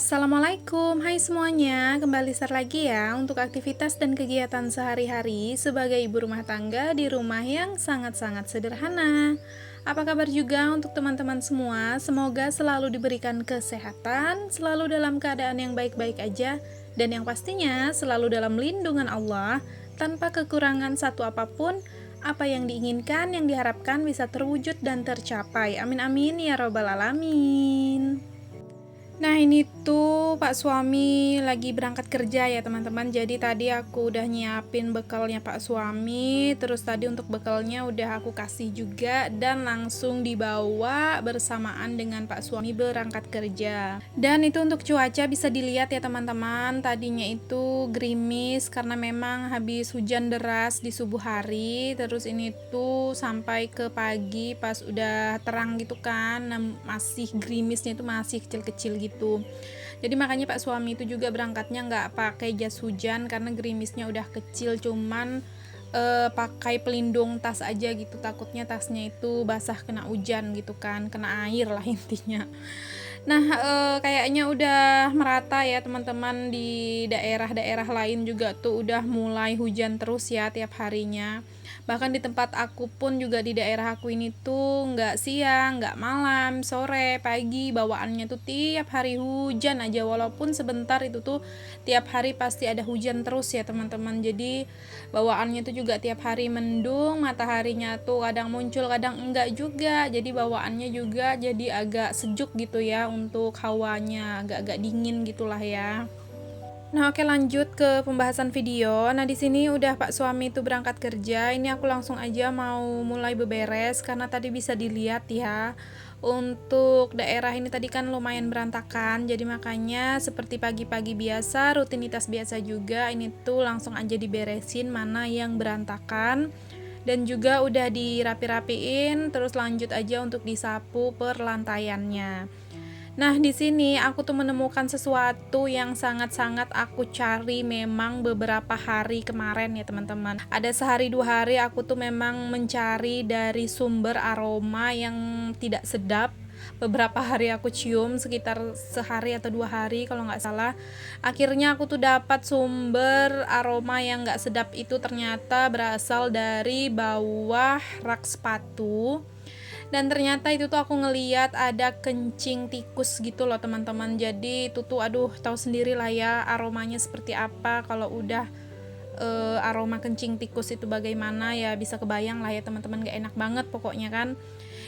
Assalamualaikum, hai semuanya, kembali share lagi ya untuk aktivitas dan kegiatan sehari-hari sebagai ibu rumah tangga di rumah yang sangat-sangat sederhana. Apa kabar juga untuk teman-teman semua? Semoga selalu diberikan kesehatan, selalu dalam keadaan yang baik-baik aja, dan yang pastinya selalu dalam lindungan Allah, tanpa kekurangan satu apapun. Apa yang diinginkan, yang diharapkan bisa terwujud dan tercapai. Amin amin ya robbal alamin. Nah ini tuh Pak suami lagi berangkat kerja ya teman-teman. Jadi tadi aku udah nyiapin bekalnya Pak suami. Terus tadi untuk bekalnya udah aku kasih juga. Dan langsung dibawa bersamaan dengan Pak suami berangkat kerja. Dan itu untuk cuaca bisa dilihat ya teman-teman. Tadinya itu gerimis karena memang habis hujan deras di subuh hari. Terus ini tuh sampai ke pagi pas udah terang gitu kan. Masih gerimisnya itu masih kecil-kecil gitu. Jadi makanya Pak suami itu juga berangkatnya nggak pakai jas hujan karena gerimisnya udah kecil, cuman pakai pelindung tas aja gitu, takutnya tasnya itu basah kena hujan gitu kan, kena air lah intinya. Nah kayaknya udah merata ya teman-teman, di daerah-daerah lain juga tuh udah mulai hujan terus ya tiap harinya. Bahkan di tempat aku pun juga di daerah aku ini tuh nggak siang, nggak malam, sore, pagi, bawaannya tuh tiap hari hujan aja. Walaupun sebentar itu tuh tiap hari pasti ada hujan terus ya teman-teman. Jadi bawaannya tuh juga tiap hari mendung, mataharinya tuh kadang muncul kadang enggak juga. Jadi bawaannya juga jadi agak sejuk gitu ya, untuk hawanya agak-agak dingin gitulah ya. Nah, oke lanjut ke pembahasan video. Nah, di sini udah Pak suami itu berangkat kerja. Ini aku langsung aja mau mulai beberes karena tadi bisa dilihat ya. Untuk daerah ini tadi kan lumayan berantakan. Jadi makanya seperti pagi-pagi biasa, rutinitas biasa juga, ini tuh langsung aja diberesin mana yang berantakan. Dan juga udah dirapi-rapiin, terus lanjut aja untuk disapu perlantaiannya. Nah, di sini aku tuh menemukan sesuatu yang sangat-sangat aku cari memang beberapa hari kemarin ya teman-teman. Ada sehari dua hari aku tuh memang mencari dari sumber aroma yang tidak sedap. Beberapa hari aku cium, sekitar sehari atau dua hari kalau nggak salah. Akhirnya aku tuh dapat sumber aroma yang nggak sedap itu ternyata berasal dari bawah rak sepatu. Dan ternyata itu tuh aku ngeliat ada kencing tikus gitu loh teman-teman. Jadi itu tuh aduh, tahu sendiri lah ya aromanya seperti apa. Kalau udah aroma kencing tikus itu bagaimana ya, bisa kebayang lah ya teman-teman, gak enak banget pokoknya kan.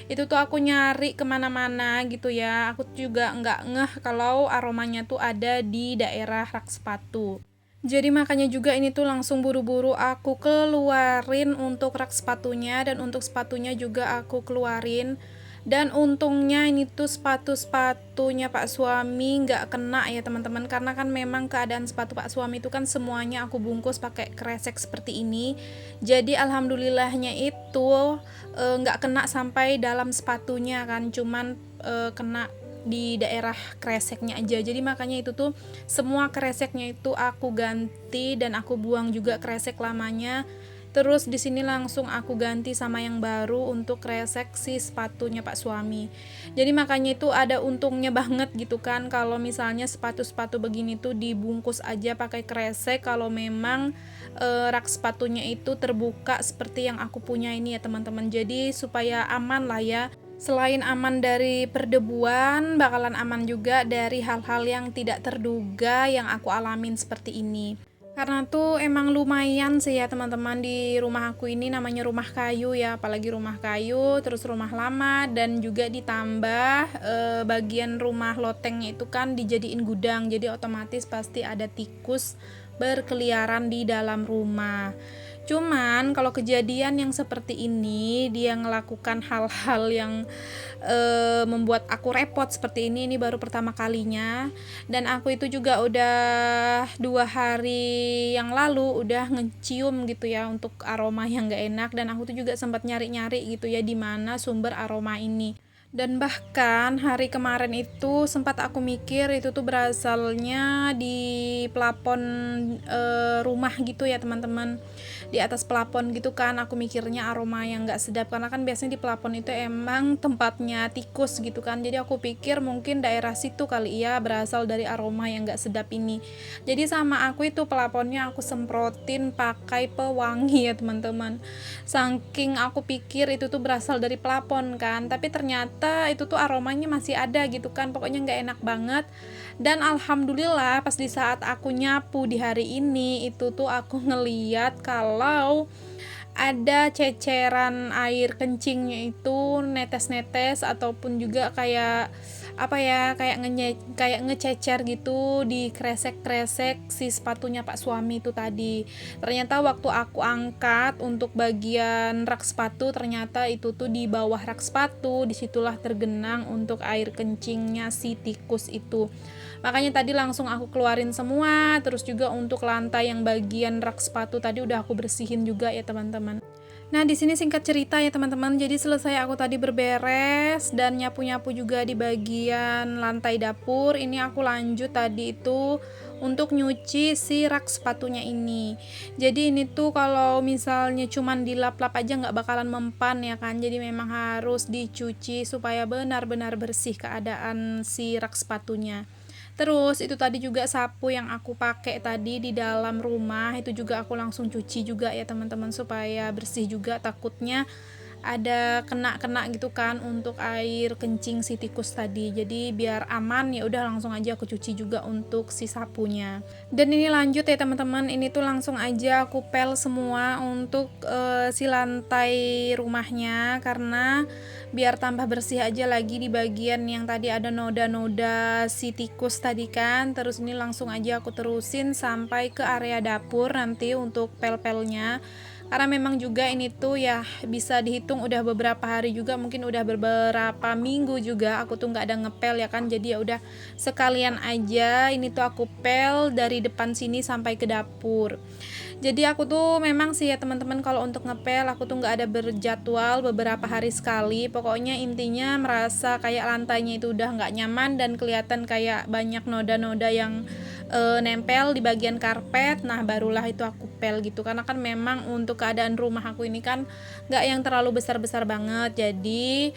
Itu tuh aku nyari kemana-mana gitu ya. Aku juga nggak ngeh kalau aromanya tuh ada di daerah rak sepatu. Jadi makanya juga ini tuh langsung buru-buru aku keluarin untuk rak sepatunya, dan untuk sepatunya juga aku keluarin. Dan untungnya ini tuh sepatu-sepatunya Pak suami nggak kena ya teman-teman, karena kan memang keadaan sepatu Pak suami itu kan semuanya aku bungkus pakai kresek seperti ini. Jadi alhamdulillahnya itu nggak kena sampai dalam sepatunya kan, cuman kena di daerah kreseknya aja. Jadi makanya itu tuh semua kreseknya itu aku ganti dan aku buang juga kresek lamanya. Terus di sini langsung aku ganti sama yang baru untuk kresek si sepatunya Pak suami. Jadi makanya itu ada untungnya banget gitu kan kalau misalnya sepatu-sepatu begini tuh dibungkus aja pakai kresek, kalau memang rak sepatunya itu terbuka seperti yang aku punya ini ya teman-teman. Jadi supaya aman lah ya. Selain aman dari perdebuan, bakalan aman juga dari hal-hal yang tidak terduga yang aku alamin seperti ini. Karena tuh emang lumayan sih ya teman-teman, di rumah aku ini namanya rumah kayu ya, apalagi rumah kayu, terus rumah lama, dan juga ditambah bagian rumah lotengnya itu kan dijadiin gudang, jadi otomatis pasti ada tikus berkeliaran di dalam rumah. Cuman kalau kejadian yang seperti ini, dia melakukan hal-hal yang membuat aku repot seperti ini baru pertama kalinya. Dan aku itu juga udah 2 hari yang lalu udah ngecium gitu ya untuk aroma yang gak enak, dan aku tuh juga sempat nyari-nyari gitu ya di mana sumber aroma ini. Dan bahkan hari kemarin itu sempat aku mikir itu tuh berasalnya di plafon rumah gitu ya teman-teman. di atas plafon gitu kan. Aku mikirnya aroma yang nggak sedap karena kan biasanya di plafon itu emang tempatnya tikus gitu kan. Jadi aku pikir mungkin daerah situ kali ya berasal dari aroma yang nggak sedap ini. Jadi sama aku itu plafonnya aku semprotin pakai pewangi ya teman-teman. Saking aku pikir itu tuh berasal dari plafon kan, tapi ternyata itu tuh aromanya masih ada gitu kan. Pokoknya nggak enak banget. Dan alhamdulillah pas di saat aku nyapu di hari ini itu tuh aku ngeliat kalau ada ceceran air kencingnya itu netes-netes ataupun juga kayak apa ya, kayak ngececer gitu di kresek-kresek si sepatunya Pak suami itu tadi. Ternyata waktu aku angkat untuk bagian rak sepatu, ternyata itu tuh di bawah rak sepatu disitulah tergenang untuk air kencingnya si tikus itu. Makanya tadi langsung aku keluarin semua, terus juga untuk lantai yang bagian rak sepatu tadi udah aku bersihin juga ya teman-teman. Nah, di sini singkat cerita ya teman-teman. Jadi selesai aku tadi berberes dan nyapu-nyapu juga di bagian lantai dapur. Ini aku lanjut tadi itu untuk nyuci si rak sepatunya ini. Jadi ini tuh kalau misalnya cuman dilap-lap aja nggak bakalan mempan ya kan. Jadi memang harus dicuci supaya benar-benar bersih keadaan si rak sepatunya. Terus itu tadi juga sapu yang aku pakai tadi di dalam rumah itu juga aku langsung cuci juga ya teman-teman supaya bersih juga, takutnya ada kena-kena gitu kan untuk air kencing si tikus tadi. Jadi biar aman ya udah langsung aja aku cuci juga untuk si sapunya. Dan ini lanjut ya teman-teman, ini tuh langsung aja aku pel semua untuk si lantai rumahnya karena biar tambah bersih aja lagi di bagian yang tadi ada noda-noda si tikus tadi kan. Terus ini langsung aja aku terusin sampai ke area dapur nanti untuk pel-pelnya. Karena memang juga ini tuh ya bisa dihitung udah beberapa hari juga, mungkin udah beberapa minggu juga aku tuh nggak ada ngepel ya kan. Jadi ya udah sekalian aja ini tuh aku pel dari depan sini sampai ke dapur. Jadi aku tuh memang sih ya teman-teman kalau untuk ngepel aku tuh nggak ada berjadwal beberapa hari sekali. Pokoknya intinya merasa kayak lantainya itu udah nggak nyaman dan kelihatan kayak banyak noda-noda yang nempel di bagian karpet. Nah barulah itu aku pel gitu, karena kan memang untuk keadaan rumah aku ini kan nggak yang terlalu besar-besar banget. Jadi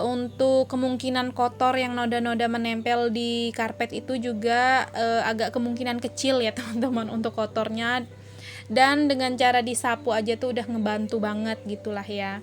untuk kemungkinan kotor yang noda-noda menempel di karpet itu juga agak kemungkinan kecil ya teman-teman untuk kotornya. Dan dengan cara disapu aja tuh udah ngebantu banget gitulah ya.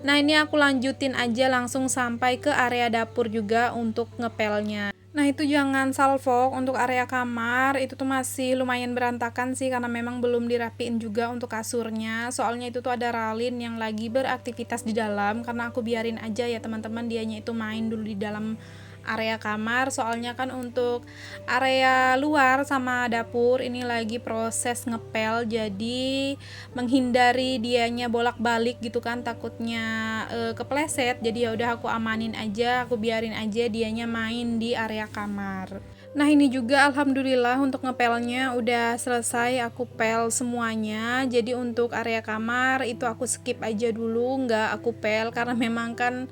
Nah ini aku lanjutin aja langsung sampai ke area dapur juga untuk ngepelnya. Nah itu jangan salfok untuk area kamar, itu tuh masih lumayan berantakan sih karena memang belum dirapiin juga untuk kasurnya. Soalnya itu tuh ada Ralin yang lagi beraktivitas di dalam, karena aku biarin aja ya teman-teman dianya itu main dulu di dalam area kamar. Soalnya kan untuk area luar sama dapur ini lagi proses ngepel, jadi menghindari dianya bolak-balik gitu kan, takutnya kepleset. Jadi ya udah aku amanin aja, aku biarin aja dianya main di area kamar. Nah ini juga alhamdulillah untuk ngepelnya udah selesai, aku pel semuanya. Jadi untuk area kamar itu aku skip aja dulu, nggak aku pel karena memang kan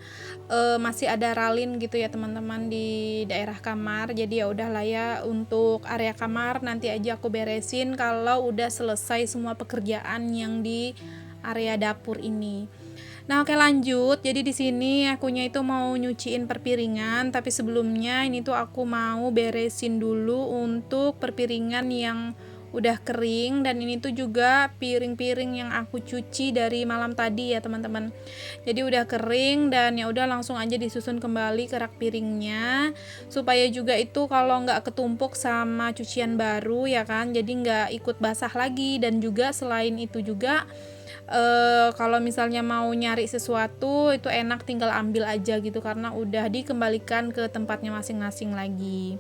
masih ada Ralin gitu ya teman-teman di daerah kamar. Jadi ya udahlah ya, untuk area kamar nanti aja aku beresin kalau udah selesai semua pekerjaan yang di area dapur ini. Nah, oke lanjut. Jadi di sini akunya itu mau nyuciin perpiringan, tapi sebelumnya ini tuh aku mau beresin dulu untuk perpiringan yang udah kering, dan ini tuh juga piring-piring yang aku cuci dari malam tadi ya teman-teman. Jadi udah kering dan ya udah langsung aja disusun kembali ke rak piringnya supaya juga itu kalau nggak ketumpuk sama cucian baru ya kan, jadi nggak ikut basah lagi. Dan juga selain itu juga kalau misalnya mau nyari sesuatu itu enak tinggal ambil aja gitu karena udah dikembalikan ke tempatnya masing-masing lagi.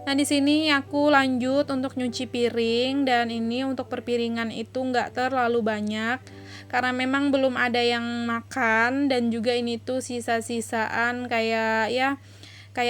Nah di sini aku lanjut untuk nyuci piring, dan ini untuk perpiringan itu nggak terlalu banyak karena memang belum ada yang makan, dan juga ini tuh sisa-sisaan kayak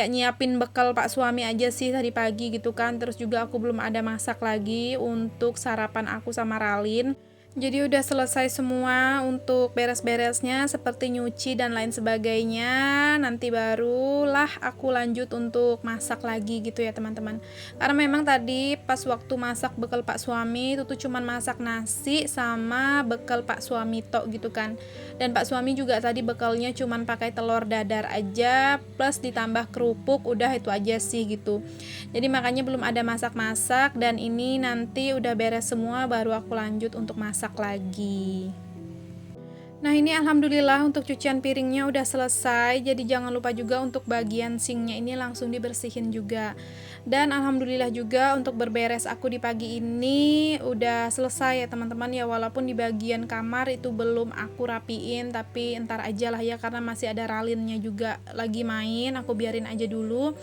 nyiapin bekal Pak suami aja sih tadi pagi gitu kan. Terus juga aku belum ada masak lagi untuk sarapan aku sama Ralin. Jadi udah selesai semua untuk beres-beresnya seperti nyuci dan lain sebagainya. Nanti barulah aku lanjut untuk masak lagi gitu ya teman-teman. Karena memang tadi pas waktu masak bekal Pak suami itu tuh cuman masak nasi sama bekal Pak suami tok gitu kan. Dan Pak suami juga tadi bekalnya cuman pakai telur dadar aja plus ditambah kerupuk, udah itu aja sih gitu. Jadi makanya belum ada masak-masak, dan ini nanti udah beres semua baru aku lanjut untuk masak lagi. Nah ini alhamdulillah untuk cucian piringnya udah selesai. Jadi jangan lupa juga untuk bagian sinknya ini langsung dibersihin juga. Dan alhamdulillah juga untuk berberes aku di pagi ini udah selesai ya teman-teman ya. Walaupun di bagian kamar itu belum aku rapiin, tapi entar aja lah ya, karena masih ada ralinnya juga lagi main, aku biarin aja dulu.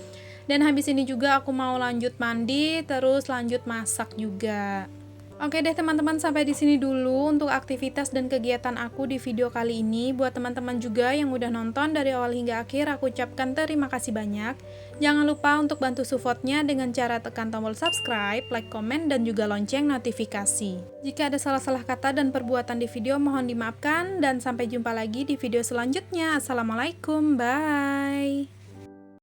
Dan habis ini juga aku mau lanjut mandi, terus lanjut masak juga. Oke deh teman-teman, sampai di sini dulu untuk aktivitas dan kegiatan aku di video kali ini. Buat teman-teman juga yang udah nonton dari awal hingga akhir, aku ucapkan terima kasih banyak. Jangan lupa untuk bantu supportnya dengan cara tekan tombol subscribe, like, komen, dan juga lonceng notifikasi. Jika ada salah-salah kata dan perbuatan di video, mohon dimaafkan, dan sampai jumpa lagi di video selanjutnya. Assalamualaikum, bye!